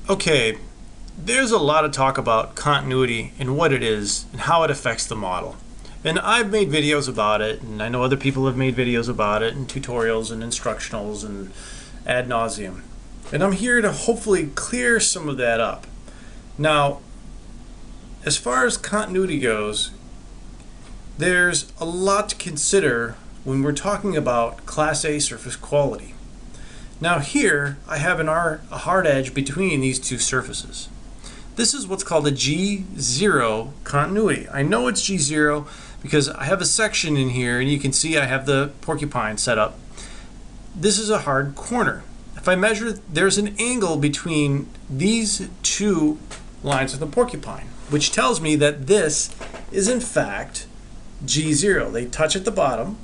Okay, there's a lot of talk about continuity and what it is and how it affects the model. And I've made videos about it, and I know other people have made videos about it, and tutorials and instructionals and ad nauseum. And I'm here to hopefully clear some of that up. Now, as far as continuity goes, there's a lot to consider when we're talking about Class A surface quality. Now here, I have a hard edge between these two surfaces. This is what's called a G0 continuity. I know it's G0 because I have a section in here and you can see I have the porcupine set up. This is a hard corner. If I measure, there's an angle between these two lines of the porcupine, which tells me that this is in fact G0. They touch at the bottom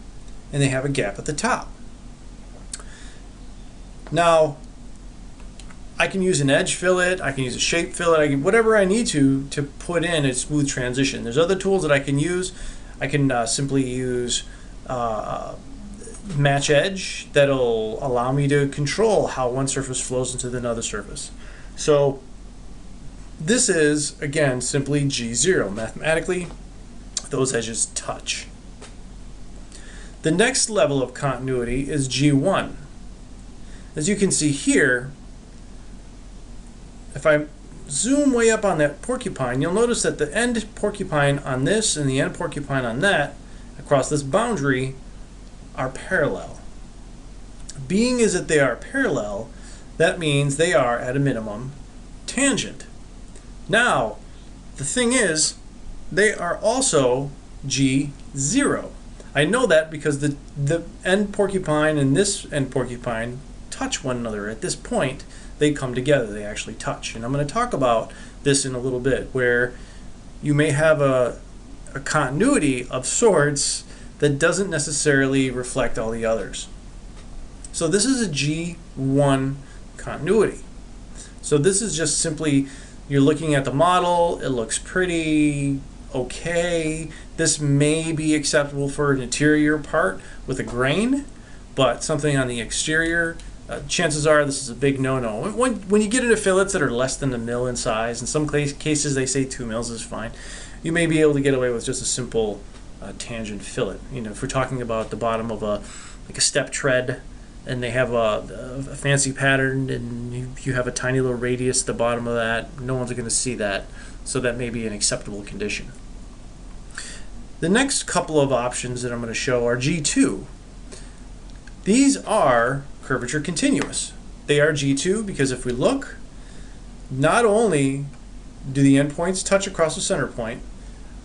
and they have a gap at the top. Now, I can use an edge fillet, I can use a shape fillet, whatever I need to put in a smooth transition. There's other tools that I can use. I can simply use match edge that'll allow me to control how one surface flows into another surface. So this is, again, simply G0. Mathematically, those edges touch. The next level of continuity is G1. As you can see here, if I zoom way up on that porcupine, you'll notice that the end porcupine on this and the end porcupine on that, across this boundary, are parallel. Being as that they are parallel, that means they are, at a minimum, tangent. Now, the thing is, they are also G0. I know that because the end porcupine and this end porcupine touch one another. At this point, they come together. They actually touch. And I'm going to talk about this in a little bit, where you may have a continuity of sorts that doesn't necessarily reflect all the others. So this is a G1 continuity. So this is just simply, you're looking at the model, it looks pretty okay. This may be acceptable for an interior part with a grain, but something on the exterior, chances are this is a big no-no. When you get into fillets that are less than a mil in size, in some cases they say 2 mils is fine, you may be able to get away with just a simple tangent fillet. You know, if we're talking about the bottom of a step tread and they have a fancy pattern and you have a tiny little radius at the bottom of that, no one's going to see that, so that may be an acceptable condition. The next couple of options that I'm going to show are G2. These are curvature continuous. They are G2 because if we look, not only do the endpoints touch across the center point,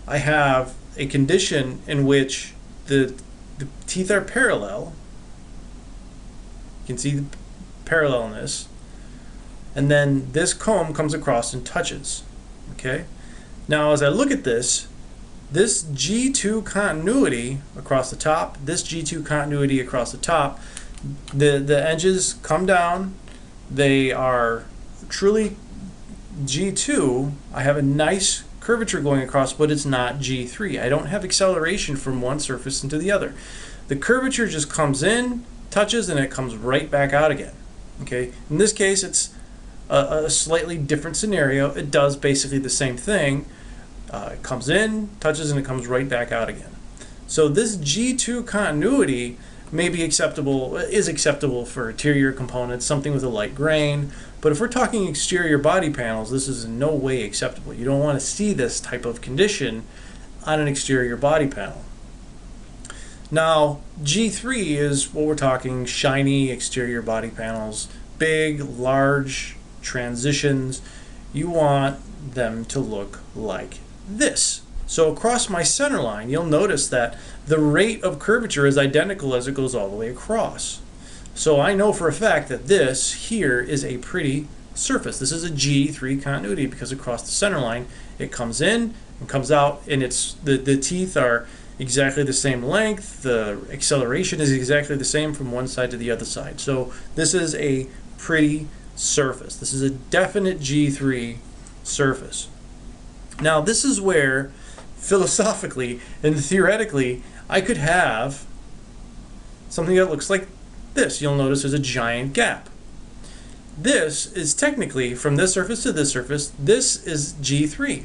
I have a condition in which the teeth are parallel. You can see the parallelness, and then this comb comes across and touches. Okay. Now, as I look at this G2 continuity across the top, this G2 continuity across the top, the edges come down. They are truly G2. I have a nice curvature going across, but it's not G3. I don't have acceleration from one surface into the other. The curvature just comes in, touches, and it comes right back out again. Okay. In this case, it's a slightly different scenario. It does basically the same thing. It comes in, touches, and it comes right back out again. So this G2 continuity may be acceptable, is acceptable for interior components, something with a light grain. But if we're talking exterior body panels, this is in no way acceptable. You don't want to see this type of condition on an exterior body panel. Now, G3 is what we're talking shiny exterior body panels, big, large transitions. You want them to look like this. So across my center line, you'll notice that the rate of curvature is identical as it goes all the way across. So I know for a fact that this here is a pretty surface. This is a G3 continuity because across the center line it comes in and comes out, and it's the teeth are exactly the same length. The acceleration is exactly the same from one side to the other side. So this is a pretty surface. This is a definite G3 surface. Now this is where philosophically and theoretically I could have something that looks like this. You'll notice there's a giant gap. this is technically, from this surface to this surface, this is G3.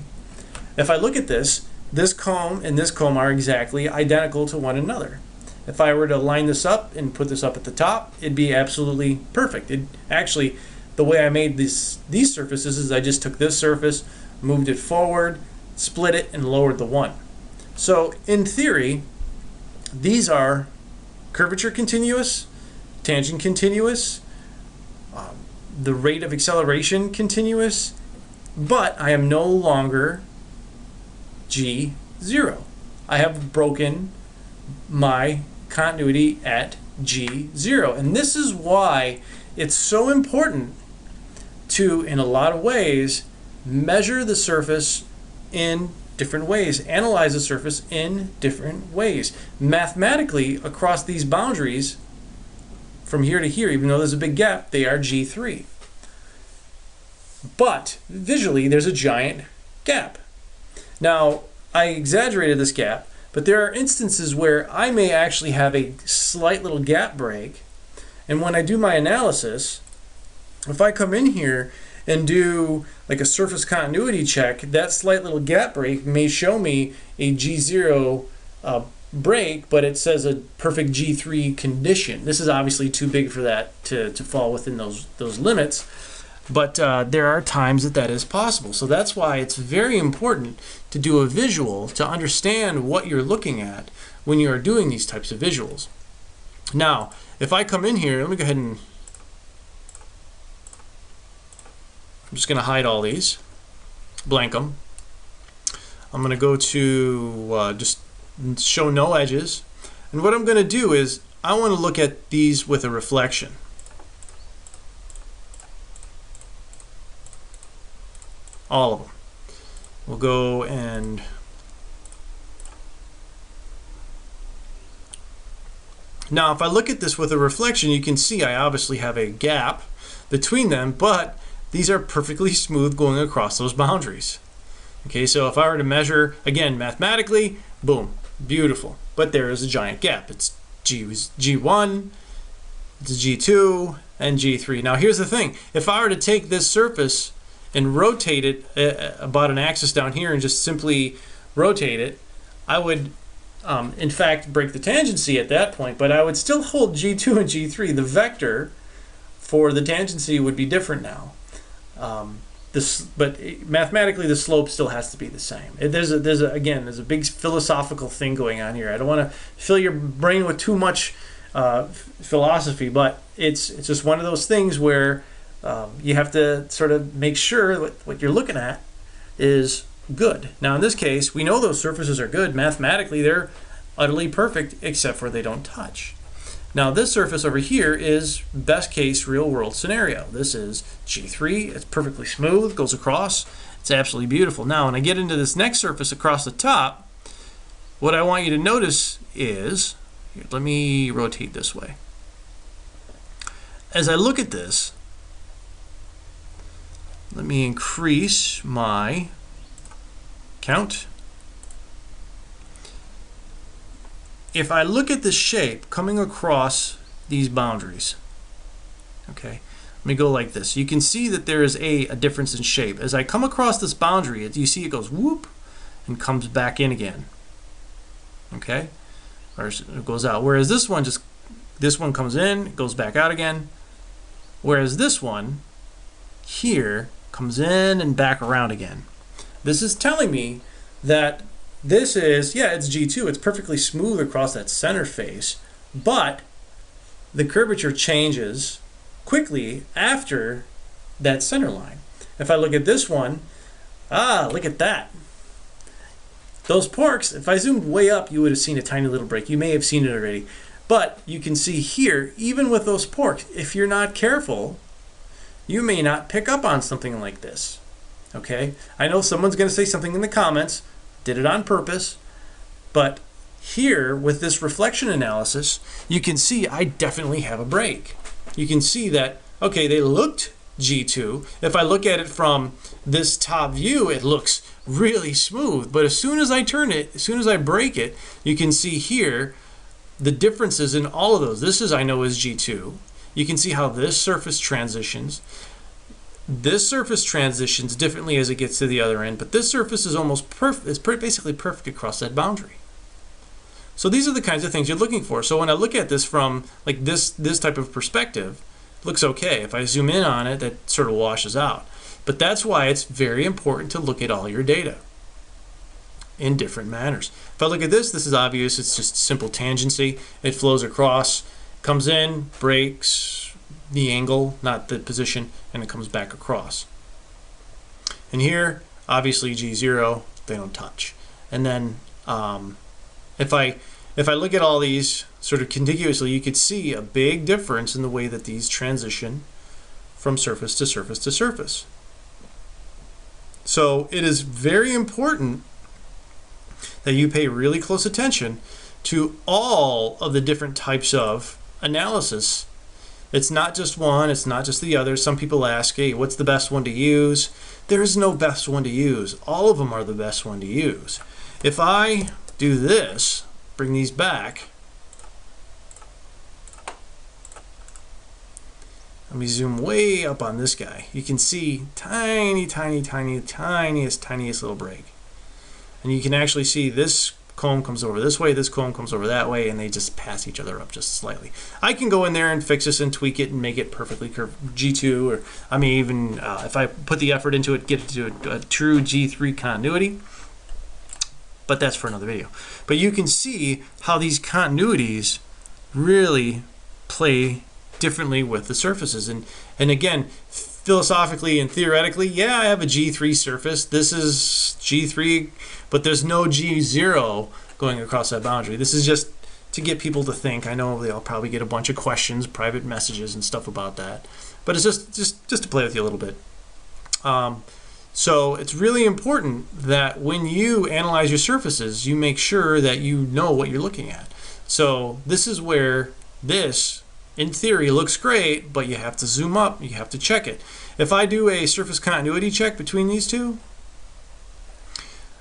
If I look at this comb and this comb are exactly identical to one another. If I were to line this up and put this up at the top, it'd be absolutely perfect. Actually, the way I made these surfaces is I just took this surface, moved it forward, split it, and lowered the one. So in theory, these are curvature continuous, tangent continuous, the rate of acceleration continuous, but I am no longer G0. I have broken my continuity at G0. And this is why it's so important to, in a lot of ways, measure the surface in different ways, analyze the surface in different ways. Mathematically, across these boundaries, from here to here, even though there's a big gap, they are G3. But visually, there's a giant gap. Now, I exaggerated this gap, but there are instances where I may actually have a slight little gap break, and when I do my analysis, if I come in here and do like a surface continuity check, that slight little gap break may show me a G0 break, but it says a perfect G3 condition. This is obviously too big for that to fall within those limits, but there are times that is possible. So that's why it's very important to do a visual to understand what you're looking at when you are doing these types of visuals. Now, if I come in here, let me go ahead and I'm just going to hide all these, blank them. I'm going to go to just show no edges. And what I'm going to do is I want to look at these with a reflection. All of them. We'll go and now if I look at this with a reflection, you can see I obviously have a gap between them, but these are perfectly smooth going across those boundaries. Okay, so if I were to measure, again, mathematically, boom, beautiful. But there is a giant gap. It's G1, it's G2, and G3. Now here's the thing. If I were to take this surface and rotate it about an axis down here and just simply rotate it, I would, in fact, break the tangency at that point, but I would still hold G2 and G3. The vector for the tangency would be different now. But mathematically, the slope still has to be the same. There's a big philosophical thing going on here. I don't want to fill your brain with too much philosophy, but it's just one of those things where you have to sort of make sure what you're looking at is good. Now, in this case, we know those surfaces are good. Mathematically, they're utterly perfect, except for they don't touch. Now this surface over here is best case real world scenario. This is G3, it's perfectly smooth, goes across, it's absolutely beautiful. Now when I get into this next surface across the top, what I want you to notice is, here, let me rotate this way. As I look at this, let me increase my count. If I look at the shape coming across these boundaries, okay, let me go like this. You can see that there is a difference in shape. As I come across this boundary, you see it goes whoop and comes back in again, okay, or it goes out. Whereas this one comes in, goes back out again. Whereas this one here comes in and back around again. This is telling me that this is, yeah, it's G2. It's perfectly smooth across that center face, but the curvature changes quickly after that center line. If I look at this one, look at that. Those porks, if I zoomed way up, you would have seen a tiny little break. You may have seen it already. But you can see here, even with those porks, if you're not careful, you may not pick up on something like this. Okay? I know someone's going to say something in the comments, did it on purpose, but here with this reflection analysis, you can see I definitely have a break. You can see that, okay, they looked G2. If I look at it from this top view, it looks really smooth, but as soon as I turn it, as soon as I break it, you can see here the differences in all of those. This is, I know, is G2. you can see how this surface transitions. This surface transitions differently as it gets to the other end, but this surface is almost perfect. It's basically perfect across that boundary. So these are the kinds of things you're looking for. So when I look at this from like this type of perspective, it looks okay. If I zoom in on it, that sort of washes out. But that's why it's very important to look at all your data in different manners. If I look at this, this is obvious. It's just simple tangency. It flows across, comes in, breaks the angle, not the position, and it comes back across. And here, obviously G0, they don't touch. And then if I look at all these sort of contiguously, you could see a big difference in the way that these transition from surface to surface to surface. So it is very important that you pay really close attention to all of the different types of analysis. It's not just one, it's not just the other. Some people ask, hey, what's the best one to use? There is no best one to use. All of them are the best one to use. If I do this, bring these back, let me zoom way up on this guy. You can see tiniest little break. And you can actually see this comb comes over this way, this comb comes over that way, and they just pass each other up just slightly. I can go in there and fix this and tweak it and make it perfectly curved G2, or I may even, if I put the effort into it, get it to a true G3 continuity. But that's for another video. But you can see how these continuities really play differently with the surfaces. And again, philosophically and theoretically, yeah, I have a G3 surface. This is G3, but there's no G0 going across that boundary. This is just to get people to think. I know they'll probably get a bunch of questions, private messages and stuff about that. But it's just to play with you a little bit. So it's really important that when you analyze your surfaces, you make sure that you know what you're looking at. So this is where this, in theory, looks great, but you have to zoom up, you have to check it. If I do a surface continuity check between these two,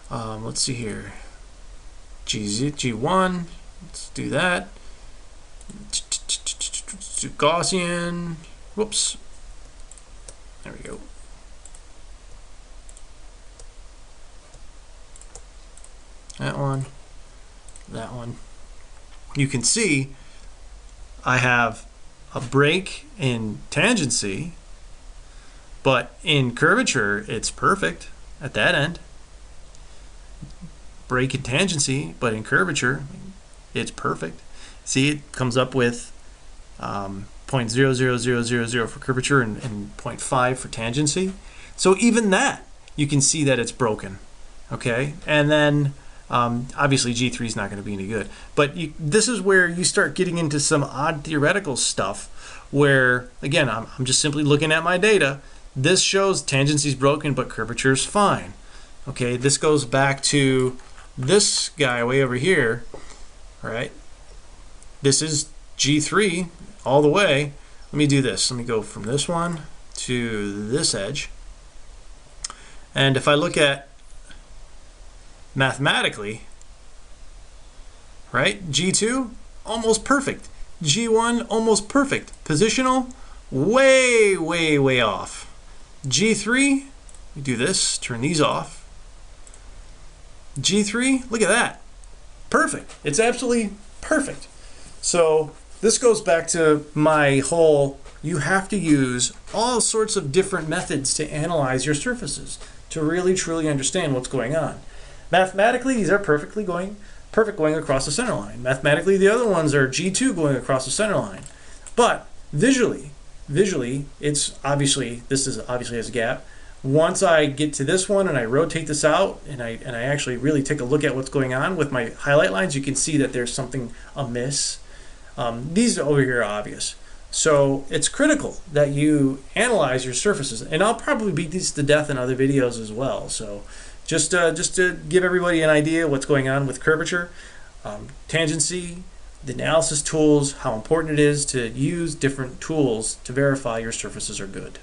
let's see here, G1, let's do that. Let's do Gaussian, whoops, there we go. That one, that one. You can see I have a break in tangency, but in curvature it's perfect at that end. Break in tangency, but in curvature it's perfect. See, it comes up with 0.00000 for curvature and 0.5 for tangency. So even that, you can see that it's broken. Okay, and then obviously G3 is not going to be any good, but this is where you start getting into some odd theoretical stuff where, again, I'm just simply looking at my data. This shows tangency is broken, but curvature is fine. Okay, this goes back to this guy way over here. All right, this is G3 all the way. Let me do this. Let me go from this one to this edge. And if I look at mathematically, right, G2 almost perfect, G1 almost perfect, positional way off. G3, we do this, turn these off. G3, look at that, perfect. It's absolutely perfect. So this goes back to my whole, you have to use all sorts of different methods to analyze your surfaces to really truly understand what's going on. Mathematically, these are perfect going across the center line. Mathematically, the other ones are G2 going across the center line. But visually, it's obviously, this is obviously has a gap. Once I get to this one and I rotate this out and I actually really take a look at what's going on with my highlight lines, you can see that there's something amiss. These over here are obvious. So it's critical that you analyze your surfaces. And I'll probably beat these to death in other videos as well. So just to give everybody an idea what's going on with curvature, tangency, the analysis tools, how important it is to use different tools to verify your surfaces are good.